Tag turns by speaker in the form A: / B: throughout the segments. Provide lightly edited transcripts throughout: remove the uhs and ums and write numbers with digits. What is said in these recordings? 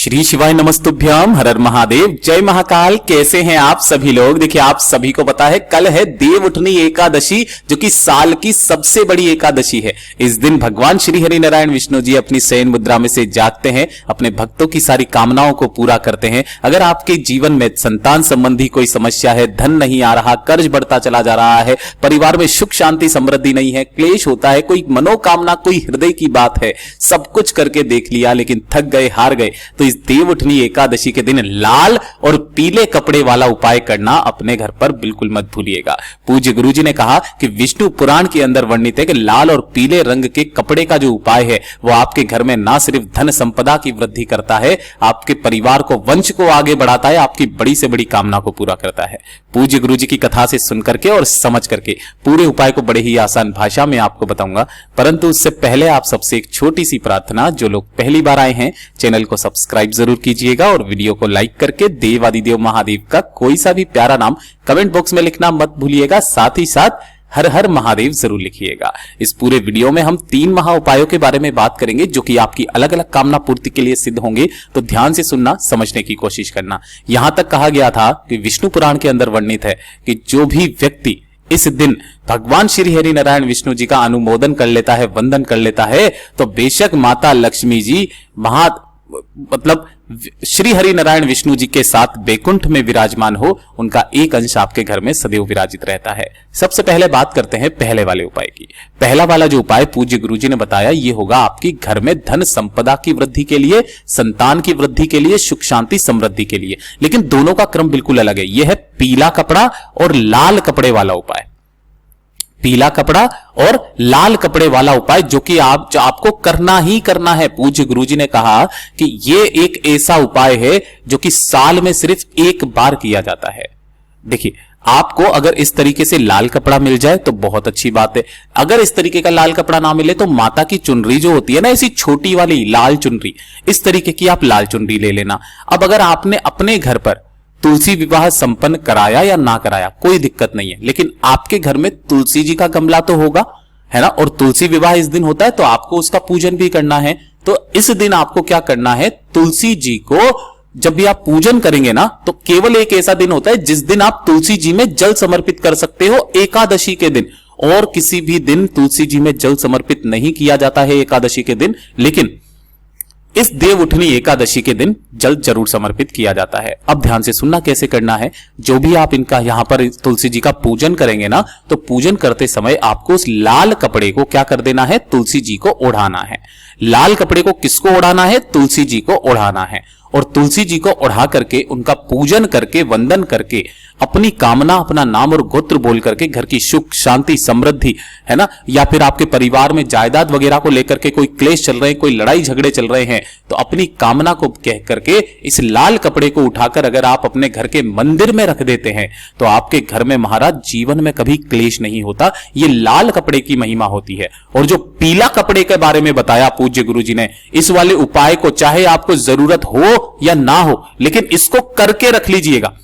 A: श्री शिवाय नमस्तुभ्यम, हर हर महादेव, जय महाकाल। कैसे हैं आप सभी लोग। देखिए, आप सभी को पता है कल है देवउठनी एकादशी, जो कि साल की सबसे बड़ी एकादशी है। इस दिन भगवान श्री हरि नारायण विष्णु जी अपनी शयन मुद्रा में से जागते हैं, अपने भक्तों की सारी कामनाओं को पूरा करते हैं। अगर आपके जीवन में संतान संबंधी कोई समस्या है, धन नहीं आ रहा, कर्ज बढ़ता चला जा रहा है, परिवार में सुख शांति समृद्धि नहीं है, क्लेश होता है, कोई मनोकामना, कोई हृदय की बात है, सब कुछ करके देख लिया लेकिन थक गए, हार गए, तो इस देवउठनी एकादशी के दिन लाल और पीले कपड़े वाला उपाय करना अपने घर पर बिल्कुल मत भूलिएगा। पूज्य गुरुजी ने कहा कि विष्णु पुराण के अंदर वर्णित है कि लाल और पीले रंग के कपड़े का जो उपाय है वो आपके घर में ना सिर्फ धन संपदा की वृद्धि करता है, आपके परिवार को, वंश को आगे बढ़ाता है, आपकी बड़ी से बड़ी कामना को पूरा करता है। पूज्य गुरुजी की कथा से सुन करके और समझ करके पूरे उपाय को बड़े ही आसान भाषा में आपको बताऊंगा, परंतु उससे पहले आप सबसे एक छोटी सी प्रार्थना। जो लोग पहली बार आए हैं, चैनल को सब्सक्राइब जरूर कीजिएगा और वीडियो को लाइक करके देवादिदेव महादेव का कोई सा भी प्यारा नाम कमेंट बॉक्स में लिखना मत भूलिएगा। साथ ही साथ हर हर महादेव जरूर लिखिएगा। इस पूरे वीडियो में हम 3 महा उपायों के बारे में बात करेंगे, जो कि आपकी अलग अलग कामना पूर्ति के लिए सिद्ध होंगे। तो ध्यान से सुनना, समझने की कोशिश करना। यहां तक कहा गया था कि विष्णु पुराण के अंदर वर्णित है कि जो भी व्यक्ति इस दिन भगवान श्री हरि नारायण विष्णु जी का अनुमोदन कर लेता है, वंदन कर लेता है, तो बेशक माता लक्ष्मी जी श्री हरि नारायण विष्णु जी के साथ बैकुंठ में विराजमान हो, उनका एक अंश आपके घर में सदैव विराजित रहता है। सबसे पहले बात करते हैं पहले वाले उपाय की। पहला वाला जो उपाय पूज्य गुरुजी ने बताया, ये होगा आपकी घर में धन संपदा की वृद्धि के लिए, संतान की वृद्धि के लिए, सुख शांति समृद्धि के लिए। लेकिन दोनों का क्रम बिल्कुल अलग है। यह है पीला कपड़ा और लाल कपड़े वाला उपाय। पीला कपड़ा और लाल कपड़े वाला उपाय जो कि आपको करना ही करना है। पूज्य गुरुजी ने कहा कि ये एक ऐसा उपाय है जो कि साल में सिर्फ एक बार किया जाता है। देखिए, आपको अगर इस तरीके से लाल कपड़ा मिल जाए तो बहुत अच्छी बात है। अगर इस तरीके का लाल कपड़ा ना मिले तो माता की चुनरी जो होती है ना, ऐसी छोटी वाली लाल चुनरी, इस तरीके की आप लाल चुनरी ले लेना। अब अगर आपने अपने घर पर तुलसी विवाह संपन्न कराया या ना कराया, कोई दिक्कत नहीं है, लेकिन आपके घर में तुलसी जी का गमला तो होगा, है ना, और तुलसी विवाह इस दिन होता है तो आपको उसका पूजन भी करना है। तो इस दिन आपको क्या करना है, तुलसी जी को जब भी आप पूजन करेंगे ना, तो केवल एक ऐसा दिन होता है जिस दिन आप तुलसी जी में जल समर्पित कर सकते हो, एकादशी के दिन। और किसी भी दिन तुलसी जी में जल समर्पित नहीं किया जाता है एकादशी के दिन, लेकिन इस देवउठनी एकादशी के दिन जल जरूर समर्पित किया जाता है। अब ध्यान से सुनना कैसे करना है। जो भी आप इनका यहां पर तुलसी जी का पूजन करेंगे ना, तो पूजन करते समय आपको उस लाल कपड़े को क्या कर देना है, तुलसी जी को ओढ़ाना है। लाल कपड़े को किसको ओढ़ाना है, तुलसी जी को ओढ़ाना है। और तुलसी जी को ओढ़ा करके, उनका पूजन करके, वंदन करके, अपनी कामना, अपना नाम और गोत्र बोल करके, घर की सुख शांति समृद्धि, है ना, या फिर आपके परिवार में जायदाद वगैरह को लेकर के कोई क्लेश चल रहे हैं, कोई लड़ाई झगड़े चल रहे हैं, तो अपनी कामना को कह करके इस लाल कपड़े को उठाकर अगर आप अपने घर के मंदिर में रख देते हैं तो आपके घर में महाराज जीवन में कभी क्लेश नहीं होता। ये लाल कपड़े की महिमा होती है। और जो पीला कपड़े के बारे में बताया पूज्य गुरुजी ने, इस वाले उपाय को चाहे आपको जरूरत हो या ना हो, लेकिन इसको करके रख लीजिएगा।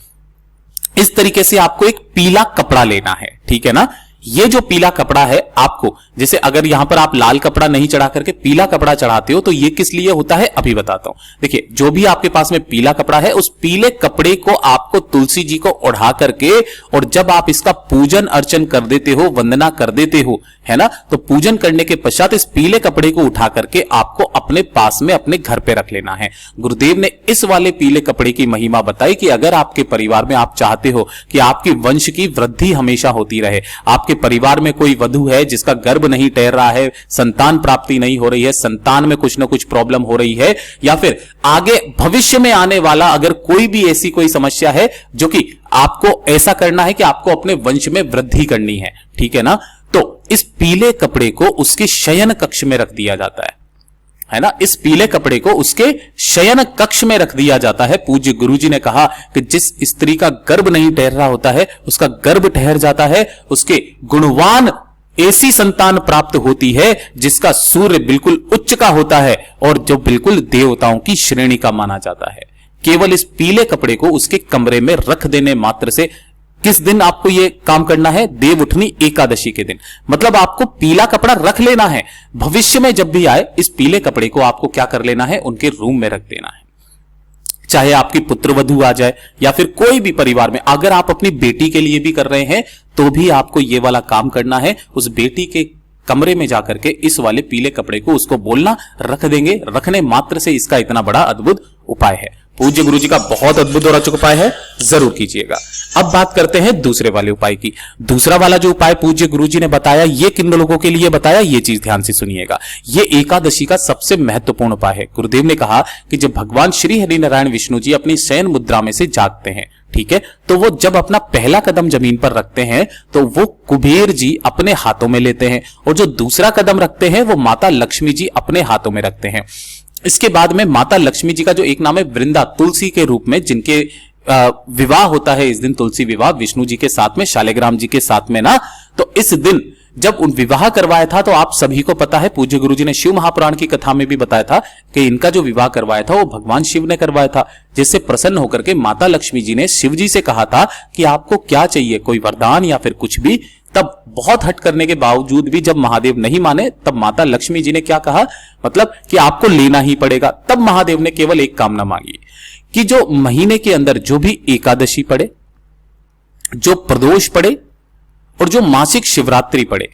A: इस तरीके से आपको एक पीला कपड़ा लेना है, ठीक है ना। ये जो पीला कपड़ा है आपको, जैसे अगर यहां पर आप लाल कपड़ा नहीं चढ़ा करके पीला कपड़ा चढ़ाते हो, तो ये किस लिए होता है अभी बताता हूं। देखिए, जो भी आपके पास में पीला कपड़ा है, उस पीले कपड़े को आपको तुलसी जी को ओढ़ा करके, और जब आप इसका पूजन अर्चन कर देते हो, वंदना कर देते हो, है ना, तो पूजन करने के पश्चात इस पीले कपड़े को उठा करके आपको अपने पास में, अपने घर पे रख लेना है। गुरुदेव ने इस वाले पीले कपड़े की महिमा बताई कि अगर आपके परिवार में आप चाहते हो कि आपकी वंश की वृद्धि हमेशा होती रहे, आपके परिवार में कोई वधु है जिसका गर्भ नहीं ठहर रहा है, संतान प्राप्ति नहीं हो रही है, संतान में कुछ ना कुछ प्रॉब्लम हो रही है, या फिर आगे भविष्य में आने वाला अगर कोई भी ऐसी कोई समस्या है, जो कि आपको ऐसा करना है कि आपको अपने वंश में वृद्धि करनी है, ठीक है ना, तो इस पीले कपड़े को उसके शयन कक्ष में रख दिया जाता है ना। इस पीले कपड़े को उसके शयन कक्ष में रख दिया जाता है। पूज्य गुरुजी ने कहा कि जिस स्त्री का गर्भ नहीं ठहर रहा होता है, उसका गर्भ ठहर जाता है, उसके गुणवान ऐसी संतान प्राप्त होती है जिसका सूर्य बिल्कुल उच्च का होता है और जो बिल्कुल देवताओं की श्रेणी का माना जाता है। केवल इस पीले कपड़े को उसके कमरे में रख देने मात्र से किस दिन आपको यह काम करना है, देवउठनी एकादशी के दिन। मतलब आपको पीला कपड़ा रख लेना है। भविष्य में जब भी आए इस पीले कपड़े को आपको क्या कर लेना है, उनके रूम में रख देना है। चाहे आपकी पुत्रवधू आ जाए या फिर कोई भी परिवार में अगर आप अपनी बेटी के लिए भी कर रहे हैं तो भी आपको ये वाला काम करना है। उस बेटी के कमरे में जाकर के इस वाले पीले कपड़े को उसको बोलना, रख देंगे। रखने मात्र से इसका इतना बड़ा अद्भुत उपाय है। पूज्य गुरु जी का बहुत अद्भुत और अचूक उपाय है, जरूर कीजिएगा। अब बात करते हैं दूसरे वाले उपाय की। दूसरा वाला जो उपाय पूज्य गुरु जी ने बताया, ये किन लोगों के लिए बताया, ये चीज ध्यान से सुनिएगा। ये एकादशी का सबसे महत्वपूर्ण उपाय है। गुरुदेव ने कहा कि जब भगवान श्री हरि नारायण विष्णु जी अपनी शयन मुद्रा में से जागते हैं, ठीक है, तो वो जब अपना पहला कदम जमीन पर रखते हैं तो वो कुबेर जी अपने हाथों में लेते हैं और जो दूसरा कदम रखते हैं वो माता लक्ष्मी जी अपने हाथों में रखते हैं। इसके बाद में माता लक्ष्मी जी का जो एक नाम है वृंदा, तुलसी के रूप में, जिनके विवाह होता है इस दिन, तुलसी विवाह विष्णु जी के साथ में, शालिग्राम जी के साथ में ना, तो इस दिन जब उन विवाह करवाया था तो आप सभी को पता है, पूज्य गुरु जी ने शिव महापुराण की कथा में भी बताया था कि इनका जो विवाह करवाया था वो भगवान शिव ने करवाया था, जिससे प्रसन्न होकर के माता लक्ष्मी जी ने शिव जी से कहा था कि आपको क्या चाहिए, कोई वरदान या फिर कुछ भी। तब बहुत हट करने के बावजूद भी जब महादेव नहीं माने तब माता लक्ष्मी जी ने क्या कहा, मतलब कि आपको लेना ही पड़ेगा। तब महादेव ने केवल एक कामना मांगी कि जो महीने के अंदर जो भी एकादशी पड़े, जो प्रदोष पड़े और जो मासिक शिवरात्रि पड़े,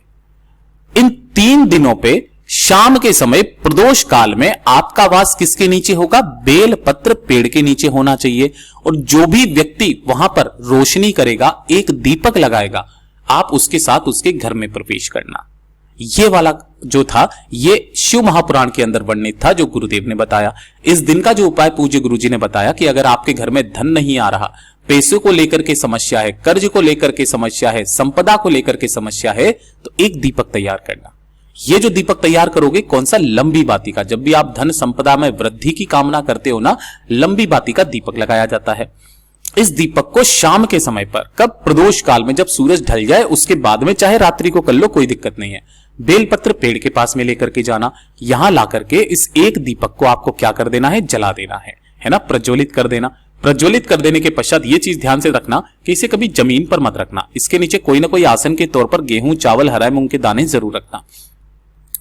A: इन 3 दिनों पे शाम के समय प्रदोष काल में आपका वास किसके नीचे होगा, बेल पत्र पेड़ के नीचे होना चाहिए। और जो भी व्यक्ति वहां पर रोशनी करेगा, एक दीपक लगाएगा, आप उसके साथ उसके घर में प्रवेश करना। ये वाला जो था ये शिव महापुराण के अंदर वर्णित था जो गुरुदेव ने बताया। इस दिन का जो उपाय पूज्य गुरु जी ने बताया कि अगर आपके घर में धन नहीं आ रहा, पैसों को लेकर के समस्या है, कर्ज को लेकर के समस्या है, संपदा को लेकर के समस्या है, तो एक दीपक तैयार करना। ये जो दीपक तैयार करोगे, कौन सा, लंबी बाती का। जब भी आप धन संपदा में वृद्धि की कामना करते हो ना, लंबी बाती का दीपक लगाया जाता है। इस दीपक को शाम के समय पर, कब, प्रदोष काल में, जब सूरज ढल जाए उसके बाद में, चाहे रात्रि को कर लो, कोई दिक्कत नहीं है। बेलपत्र पेड़ के पास में लेकर के जाना, यहां ला करके इस एक दीपक को आपको क्या कर देना है, जला देना है ना, प्रज्वलित कर देना। प्रज्वलित कर देने के पश्चात ये चीज ध्यान से रखना कि इसे कभी जमीन पर मत रखना, इसके नीचे कोई ना कोई आसन के तौर पर गेहूं, चावल, हरा मूंग के दाने जरूर रखना।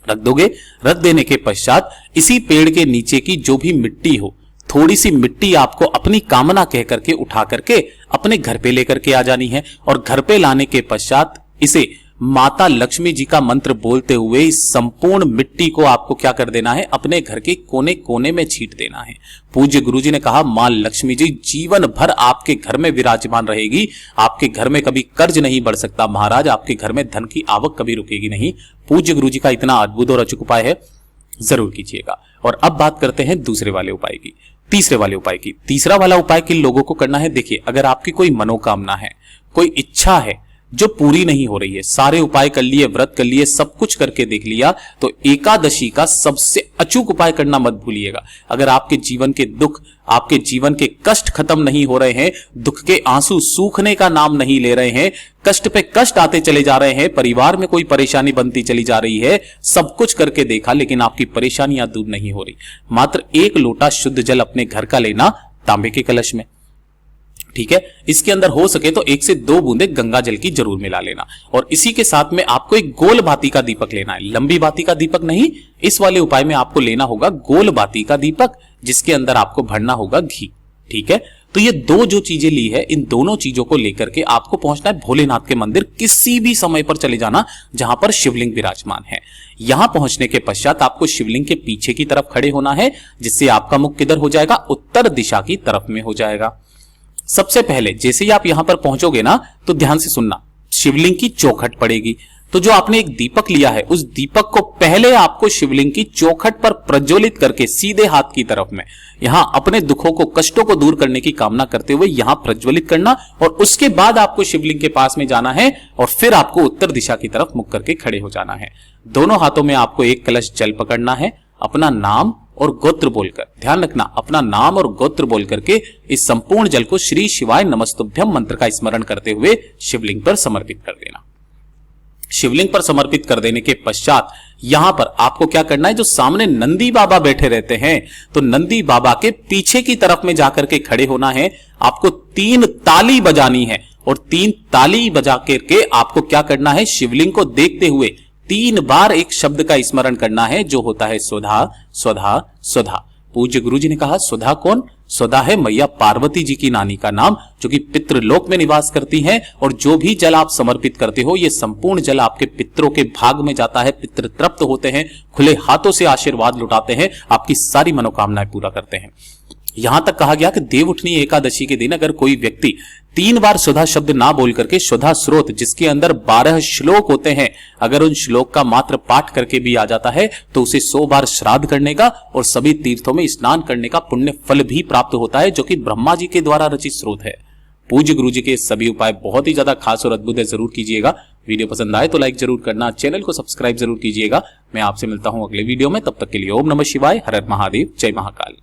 A: रख दोगे, रख देने के पश्चात इसी पेड़ के नीचे की जो भी मिट्टी हो, थोड़ी सी मिट्टी आपको अपनी कामना कह करके उठा करके अपने घर पे लेकर के आ जानी है। और घर पे लाने के पश्चात इसे माता लक्ष्मी जी का मंत्र बोलते हुए इस संपूर्ण मिट्टी को आपको क्या कर देना है, अपने घर के कोने कोने में छींट देना है। पूज्य गुरुजी ने कहा, मां लक्ष्मी जी जीवन भर आपके घर में विराजमान रहेगी, आपके घर में कभी कर्ज नहीं बढ़ सकता महाराज, आपके घर में धन की आवक कभी रुकेगी नहीं। पूज्य गुरुजी का इतना अद्भुत और अचूक उपाय है, जरूर कीजिएगा। और अब बात करते हैं दूसरे वाले उपाय की, तीसरे वाले उपाय की। तीसरा वाला उपाय किन लोगों को करना है, देखिए, अगर आपकी कोई मनोकामना है, कोई इच्छा है जो पूरी नहीं हो रही है, सारे उपाय कर लिए, व्रत कर लिए, सब कुछ करके देख लिया, तो एकादशी का सबसे अचूक उपाय करना मत भूलिएगा। अगर आपके जीवन के दुख, आपके जीवन के कष्ट खत्म नहीं हो रहे हैं, दुख के आंसू सूखने का नाम नहीं ले रहे हैं, कष्ट पे कष्ट आते चले जा रहे हैं, परिवार में कोई परेशानी बनती चली जा रही है, सब कुछ करके देखा लेकिन आपकी परेशानियां दूर नहीं हो रही, मात्र 1 लोटा शुद्ध जल अपने घर का लेना, तांबे के कलश में, ठीक है। इसके अंदर हो सके तो 1 से 2 बूंदे गंगा जल की जरूर मिला लेना। और इसी के साथ में आपको एक गोल बाती का दीपक लेना है, लंबी बाती का दीपक नहीं। इस वाले उपाय में आपको लेना होगा गोल बाती का दीपक, जिसके अंदर आपको भरना होगा घी, ठीक है। तो ये 2 जो चीजें ली है, इन दोनों चीजों को लेकर के आपको पहुंचना है भोलेनाथ के मंदिर। किसी भी समय पर चले जाना जहां पर शिवलिंग विराजमान है। यहां पहुंचने के पश्चात आपको शिवलिंग के पीछे की तरफ खड़े होना है, जिससे आपका मुख किधर हो जाएगा, उत्तर दिशा की तरफ में हो जाएगा। सबसे पहले जैसे ही आप यहां पर पहुंचोगे ना, तो ध्यान से सुनना, शिवलिंग की चौखट पड़ेगी। तो जो आपने एक दीपक लिया है, उस दीपक को पहले आपको शिवलिंग की चौखट पर प्रज्वलित करके सीधे हाथ की तरफ में यहां अपने दुखों को, कष्टों को दूर करने की कामना करते हुए यहां प्रज्वलित करना। और उसके बाद आपको शिवलिंग के पास में जाना है और फिर आपको उत्तर दिशा की तरफ मुख करके खड़े हो जाना है। दोनों हाथों में आपको एक कलश जल पकड़ना है, अपना नाम और गोत्र बोलकर, ध्यान रखना, अपना नाम और गोत्र बोल करके इस संपूर्ण जल को श्री शिवाय नमस्तुभ्यम मंत्र का स्मरण करते हुए शिवलिंग पर समर्पित कर देना। शिवलिंग पर समर्पित कर देने के पश्चात यहां पर आपको क्या करना है, जो सामने नंदी बाबा बैठे रहते हैं, तो नंदी बाबा के पीछे की तरफ में जाकर के खड़े होना है। आपको 3 ताली बजानी है और 3 ताली बजा करके आपको क्या करना है, शिवलिंग को देखते हुए 3 बार एक शब्द का स्मरण करना है, जो होता है सुधा, सुधा, सुधा। पूज्य गुरुजी ने कहा, सुधा कौन, स्वधा है मैया पार्वती जी की नानी का नाम, जो कि पितृलोक में निवास करती हैं। और जो भी जल आप समर्पित करते हो, ये संपूर्ण जल आपके पितरों के भाग में जाता है। पितृ तृप्त होते हैं, खुले हाथों से आशीर्वाद लुटाते हैं, आपकी सारी मनोकामनाएं पूरा करते हैं। यहां तक कहा गया कि देवउठनी एकादशी के दिन अगर कोई व्यक्ति 3 बार स्वधा शब्द ना बोल करके स्वधा स्रोत, जिसके अंदर 12 श्लोक होते हैं, अगर उन श्लोक का मात्र पाठ करके भी आ जाता है तो उसे 100 बार श्राद्ध करने का और सभी तीर्थों में स्नान करने का पुण्य फल भी प्राप्त होता है, जो कि ब्रह्मा जी के द्वारा रचित स्रोत है। पूज्य गुरु जी के सभी उपाय बहुत ही ज्यादा खास और अद्भुत है, जरूर कीजिएगा। वीडियो पसंद आए तो लाइक जरूर करना, चैनल को सब्सक्राइब जरूर कीजिएगा। मैं आपसे मिलता हूं अगले वीडियो में, तब तक के लिए ओम नमः शिवाय, हर हर महादेव, जय महाकाल।